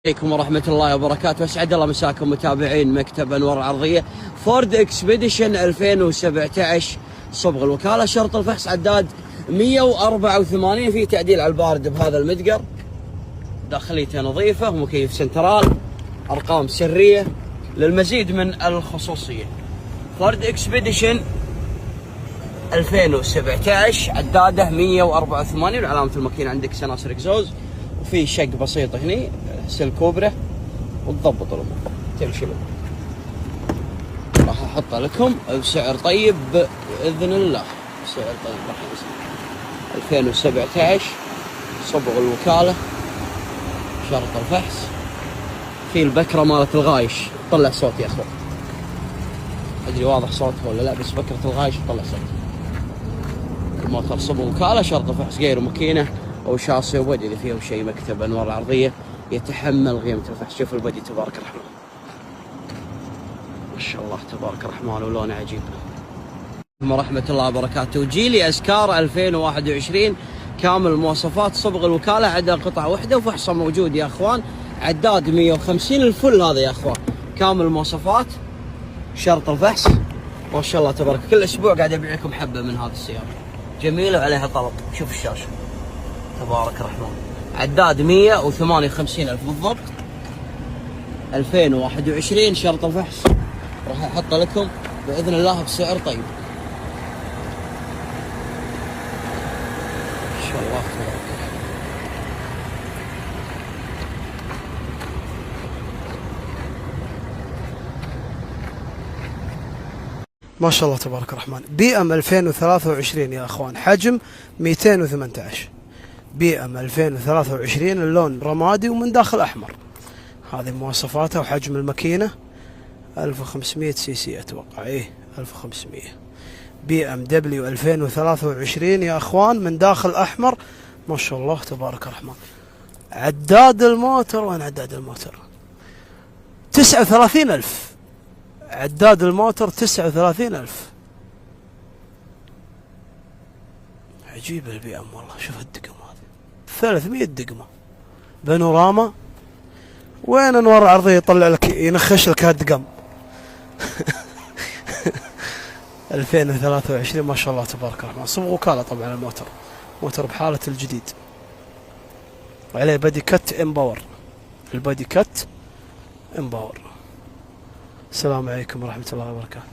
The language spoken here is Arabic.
عليكم ورحمة الله وبركاته. أسعد الله مساكم متابعين مكتب أنوار العرضية. فورد اكسبيديشن 2017 صبغ الوكالة، شرط الفحص، عداد 184، في تعديل على البارد بهذا المتجر، داخليته نظيفة، ومكيف سنترال، أرقام سرية للمزيد من الخصوصية. فورد اكسبيديشن 2017 عداده 184، وعلامة الماكينة عندك سناسر اكزوز، وفي شق بسيط هني سلكوبره، وتضبط الامور تمشي له. راح احطه لكم بسعر طيب باذن الله، بسعر طيب راح يصير 2017 صبغ الوكاله، شرط الفحص، في البكره مالت الغايش طلع صوت يا اخوان، ادري واضح صوتها ولا لا، بس بكره الغايش طلع صوت. الموتر صبغ وكاله، شرط الفحص، غير ماكينه او شاصي وبدي، اذا فيه شيء مكتب انوار العرضيه يتحمل قيمة الفحص. شوف البدي تبارك الرحمن، ما شاء الله تبارك الرحمن، ولونه عجيب. ورحمة الله وبركاته. جيلي اسكار 2021 كامل المواصفات، صبغ الوكالة، عدا قطعة واحدة وفحصه موجود يا اخوان، عداد 150 الفل هذا يا اخوان، كامل المواصفات، شرط الفحص، ما شاء الله تبارك. كل اسبوع قاعد ابيع لكم حبة من هذه السيارة جميلة وعليها طلب. شوف الشاشة تبارك الرحمن، عداد 158 ألف بالضبط، 2021 شرط الفحص، راح احطه لكم باذن الله بسعر طيب ان شاء الله تبارك. ما شاء الله تبارك الرحمن. بي ام 2023 يا اخوان، حجم 218، بي ام 2023، اللون رمادي ومن داخل احمر. هذه مواصفاتها وحجم الماكينه 1500 سي سي اتوقع، ايه 1500. بي ام دبليو 2023 يا اخوان، من داخل احمر، ما شاء الله تبارك الرحمن. عداد الموتر، وين عداد الموتر؟ 39,000 عداد الموتر، 39,000. عجيب البي ام والله. شوف الدقم هذه 300 دقمه، بانوراما. وين انوار العرضيه يطلع لك ينخش لك هالدقم؟ 2023 ما شاء الله تبارك الرحمن. صبغ وكاله طبعا الموتر، موتر بحاله الجديد، وعليه بادي كت امباور، البادي كت امباور. السلام عليكم ورحمه الله وبركاته.